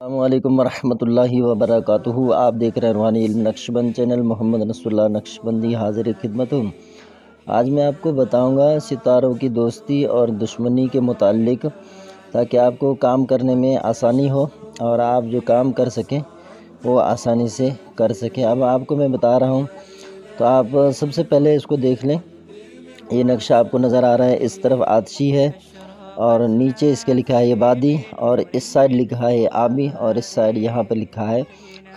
السلام علیکم ورحمۃ اللہ وبرکاتہ۔ آپ دیکھ رہے ہیں روحانی علم نقشبند چینل، محمد نصر اللہ نقشبندی حاضر خدمت ہوں۔ آج میں آپ کو بتاؤں گا ستاروں کی دوستی اور دشمنی کے متعلق، تاکہ آپ کو کام کرنے میں آسانی ہو اور آپ جو کام کر سکیں وہ آسانی سے کر سکیں۔ اب آپ کو میں بتا رہا ہوں، تو آپ سب سے پہلے اس کو دیکھ لیں۔ یہ نقشہ آپ کو نظر آ رہا ہے، اس طرف آتشی ہے اور نیچے اس کے لکھا ہے یہ بادی، اور اس سائڈ لکھا ہے یہ آبی، اور اس سائڈ یہاں پہ لکھا ہے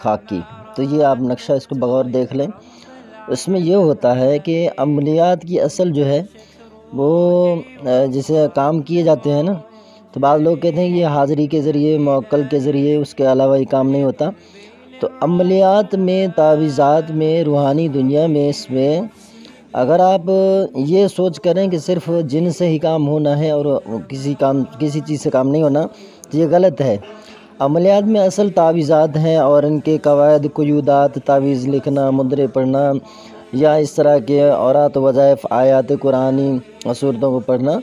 خاکی۔ تو یہ آپ نقشہ اس کو بغور دیکھ لیں۔ اس میں یہ ہوتا ہے کہ عملیات کی اصل جو ہے وہ جسے کام کیے جاتے ہیں نا، تو بعض لوگ کہتے ہیں کہ یہ حاضری کے ذریعے، موکل کے ذریعے، اس کے علاوہ یہ کام نہیں ہوتا۔ تو عملیات میں، تعویذات میں، روحانی دنیا میں، اس میں اگر آپ یہ سوچ کریں کہ صرف جن سے ہی کام ہونا ہے اور کسی چیز سے کام نہیں ہونا، تو یہ غلط ہے۔ عملیات میں اصل تعویذات ہیں اور ان کے قواعد، قیودات، تعویذ لکھنا، مدرے پڑھنا، یا اس طرح کے اورات، وظائف، آیات قرآنی، صورتوں کو پڑھنا،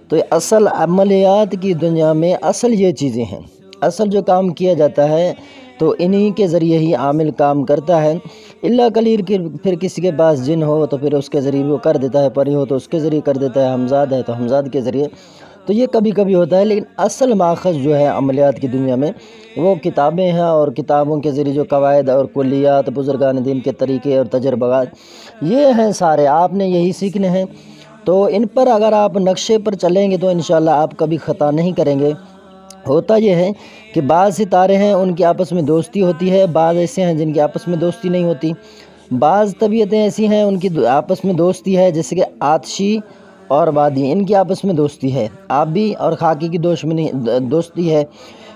تو یہ اصل عملیات کی دنیا میں اصل یہ چیزیں ہیں۔ اصل جو کام کیا جاتا ہے تو انہی کے ذریعے ہی عامل کام کرتا ہے۔ اللہ کلیر کے پھر کسی کے پاس جن ہو تو پھر اس کے ذریعے وہ کر دیتا ہے، پری ہو تو اس کے ذریعے کر دیتا ہے، ہمزاد ہے تو ہمزاد کے ذریعے، تو یہ کبھی کبھی ہوتا ہے۔ لیکن اصل ماخذ جو ہے عملیات کی دنیا میں وہ کتابیں ہیں، اور کتابوں کے ذریعے جو قواعد اور کلیات، بزرگان دین کے طریقے اور تجربات، یہ ہیں سارے، آپ نے یہی سیکھنے ہیں۔ تو ان پر اگر آپ نقشے پر چلیں گے تو انشاءاللہ آپ کبھی خطا نہیں کریں گے۔ ہوتا یہ ہے کہ بعض ستارے ہیں ان کی آپس میں دوستی ہوتی ہے، بعض ایسے ہیں جن کی آپس میں دوستی نہیں ہوتی، بعض طبیعتیں ایسی ہیں ان کی آپس میں دوستی ہے، جیسے کہ آتشی اور بادی، ان کی آپس میں دوستی ہے۔ آبی اور خاکی کی دوستی ہے۔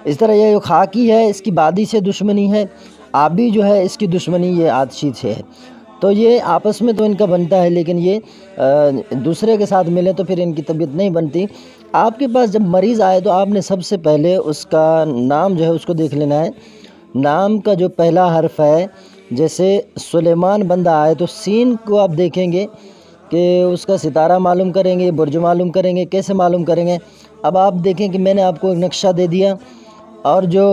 اس طرح یہ جو خاکی ہے اس کی بادی سے دشمنی ہے، آبی جو ہے اس کی دشمنی یہ آتشی سے ہے۔ تو یہ آپس میں تو ان کا بنتا ہے، لیکن یہ دوسرے کے ساتھ ملے تو پھر ان کی طبیعت نہیں بنتی۔ آپ کے پاس جب مریض آئے تو آپ نے سب سے پہلے اس کا نام جو ہے اس کو دیکھ لینا ہے۔ نام کا جو پہلا حرف ہے، جیسے سلیمان بندہ آئے تو سین کو آپ دیکھیں گے کہ اس کا ستارہ معلوم کریں گے، برج معلوم کریں گے۔ کیسے معلوم کریں گے؟ اب آپ دیکھیں کہ میں نے آپ کو ایک نقشہ دے دیا، اور جو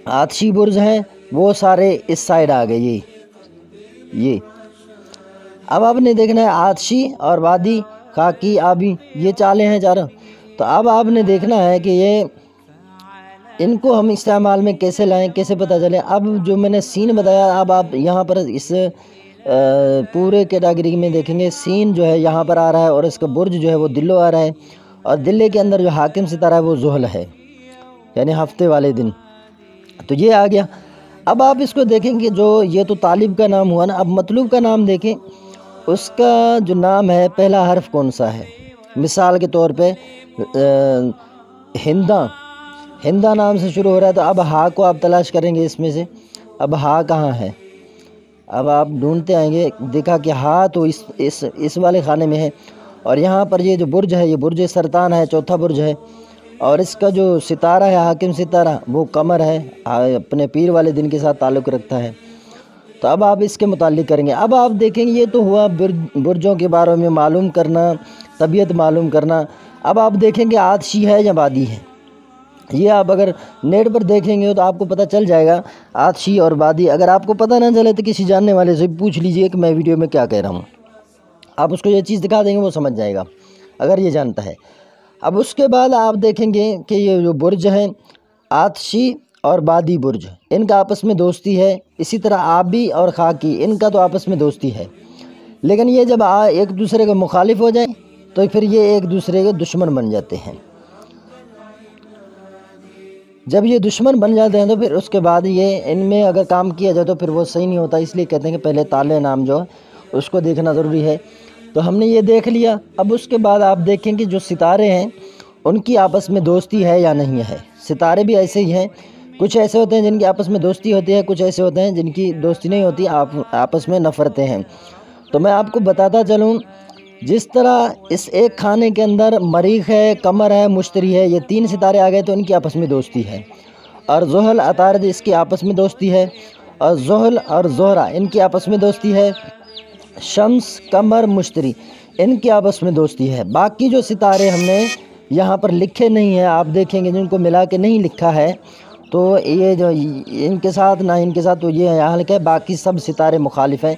آتشی برج ہیں وہ سارے اس سائڈ آ گئے، یہ اب آپ نے دیکھنا ہے آتشی اور وادی، خاکی، آبی، یہ چالیں ہیں چاروں۔ تو اب آپ نے دیکھنا ہے کہ یہ ان کو ہم استعمال میں کیسے لائیں، کیسے پتہ چلے۔ اب جو میں نے سین بتایا، اب آپ یہاں پر اس پورے کیٹاگری میں دیکھیں گے، سین جو ہے یہاں پر آ رہا ہے، اور اس کا برج جو ہے وہ دلو آ رہا ہے، اور دلے کے اندر جو حاکم ستارہ ہے وہ زحل ہے، یعنی ہفتے والے دن۔ تو یہ آ گیا۔ اب آپ اس کو دیکھیں کہ جو یہ تو طالب کا نام ہوا نا، اب مطلوب کا نام دیکھیں، اس کا جو نام ہے پہلا حرف کون سا ہے۔ مثال کے طور پہ ہندا نام سے شروع ہو رہا ہے، تو اب ہا کو آپ تلاش کریں گے اس میں سے۔ اب ہا کہاں ہے؟ اب آپ ڈھونڈتے آئیں گے، دیکھا کہ ہا تو اس والے خانے میں ہے، اور یہاں پر یہ جو برج ہے یہ برج سرطان ہے، چوتھا برج ہے، اور اس کا جو ستارہ ہے حاکم ستارہ وہ قمر ہے، اپنے پیر والے دن کے ساتھ تعلق رکھتا ہے۔ تو اب آپ اس کے متعلق کریں گے۔ اب آپ دیکھیں گے یہ تو ہوا برجوں کے بارے میں معلوم کرنا، طبیعت معلوم کرنا۔ اب آپ دیکھیں گے آتشی ہے یا بادی ہے، یہ آپ اگر نیٹ پر دیکھیں گے تو آپ کو پتہ چل جائے گا آتشی اور بادی۔ اگر آپ کو پتہ نہ چلے تو کسی جاننے والے سے پوچھ لیجئے کہ میں ویڈیو میں کیا کہہ رہا ہوں، آپ اس کو یہ چیز دکھا دیں گے، وہ سمجھ جائے گا اگر یہ جانتا ہے۔ اب اس کے بعد آپ دیکھیں گے کہ یہ جو برج ہیں آتشی اور بادی برج، ان کا آپس میں دوستی ہے۔ اسی طرح آبی اور خاکی، ان کا تو آپس میں دوستی ہے، لیکن یہ جب ایک دوسرے کے مخالف ہو جائیں تو پھر یہ ایک دوسرے کے دشمن بن جاتے ہیں۔ جب یہ دشمن بن جاتے ہیں تو پھر اس کے بعد یہ ان میں اگر کام کیا جائے تو پھر وہ صحیح نہیں ہوتا، اس لیے کہتے ہیں کہ پہلے تالے نام جو ہے اس کو دیکھنا ضروری ہے۔ تو ہم نے یہ دیکھ لیا۔ اب اس کے بعد آپ دیکھیں کہ جو ستارے ہیں ان کی آپس میں دوستی ہے یا نہیں ہے۔ ستارے بھی ایسے ہی ہیں، کچھ ایسے ہوتے ہیں جن کی آپس میں دوستی ہوتی ہے، کچھ ایسے ہوتے ہیں جن کی دوستی نہیں ہوتی، آپس میں نفرتیں ہیں۔ تو میں آپ کو بتاتا چلوں، جس طرح اس ایک کھانے کے اندر مریخ ہے، قمر ہے، مشتری ہے، یہ تین ستارے آ گئے تو ان کی آپس میں دوستی ہے، اور زحل، عطارد، اس کی آپس میں دوستی ہے، اور زحل اور زہرہ ان کی آپس میں دوستی ہے، شمس، قمر، مشتری ان کی آپس میں دوستی ہے۔ باقی جو ستارے ہم نے یہاں پر لکھے نہیں ہیں، آپ دیکھیں گے جن کو ملا کے نہیں لکھا ہے، تو یہ جو ان کے ساتھ نہ ان کے ساتھ تو یہ حال ہے، باقی سب ستارے مخالف ہیں۔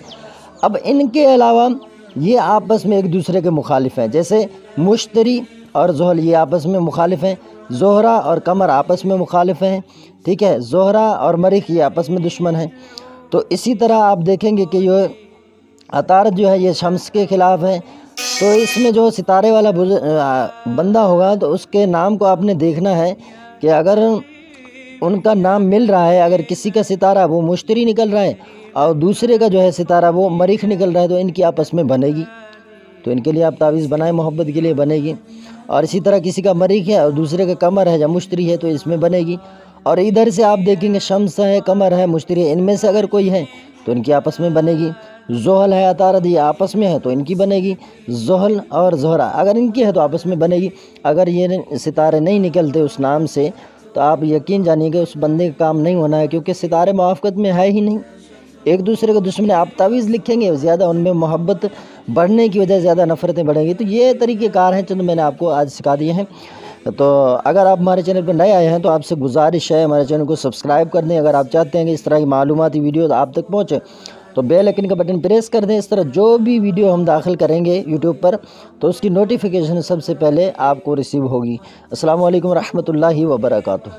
اب ان کے علاوہ یہ آپس میں ایک دوسرے کے مخالف ہیں، جیسے مشتری اور زحل یہ آپس میں مخالف ہیں، زہرہ اور قمر آپس میں مخالف ہیں، ٹھیک ہے، زہرہ اور مریخ یہ آپس میں دشمن ہیں۔ تو اسی طرح آپ دیکھیں گے کہ یہ عطارد جو ہے یہ شمس کے خلاف ہے۔ تو اس میں جو ستارے والا بندہ ہوگا تو اس کے نام کو آپ نے دیکھنا ہے کہ اگر ان کا نام مل رہا ہے، اگر کسی کا ستارہ وہ مشتری نکل رہا ہے اور دوسرے کا جو ہے ستارہ وہ مریخ نکل رہا ہے، تو ان کی آپس میں بنے گی، تو ان کے لیے آپ تعویذ بنائیں، محبت کے لیے بنے گی۔ اور اسی طرح کسی کا مریخ ہے اور دوسرے کا قمر ہے یا مشتری ہے تو اس میں بنے گی۔ اور ادھر سے آپ دیکھیں گے شمس ہے، قمر ہے، مشتری ہے، ان میں سے اگر کوئی ہے تو ان کی آپس میں بنے گی۔ زحل ہے، عطارد یہ آپس میں ہے تو ان کی بنے گی۔ زحل اور زہرہ اگر ان کی ہے تو آپس میں بنے گی۔ اگر یہ ستارے نہیں نکلتے اس نام سے تو آپ یقین جانیے کہ اس بندے کا کام نہیں ہونا ہے، کیونکہ ستارے موافقت میں ہے ہی نہیں، ایک دوسرے کو دشمن۔ آپ تعویذ لکھیں گے زیادہ ان میں محبت بڑھنے کی وجہ سے زیادہ نفرتیں بڑھیں گی۔ تو یہ طریقہ کار ہیں چند میں نے آپ کو آج سکھا دیے ہیں۔ تو اگر آپ ہمارے چینل پہ نئے آئے ہیں تو آپ سے گزارش ہے ہمارے چینل کو سبسکرائب کر دیں۔ اگر آپ چاہتے ہیں کہ اس طرح کی معلوماتی ویڈیوز آپ تک پہنچے تو بیل آئیکن کا بٹن پریس کر دیں۔ اس طرح جو بھی ویڈیو ہم داخل کریں گے یوٹیوب پر تو اس کی نوٹیفیکیشن سب سے پہلے آپ کو ریسیو ہوگی۔ السلام علیکم ورحمۃ اللہ وبرکاتہ۔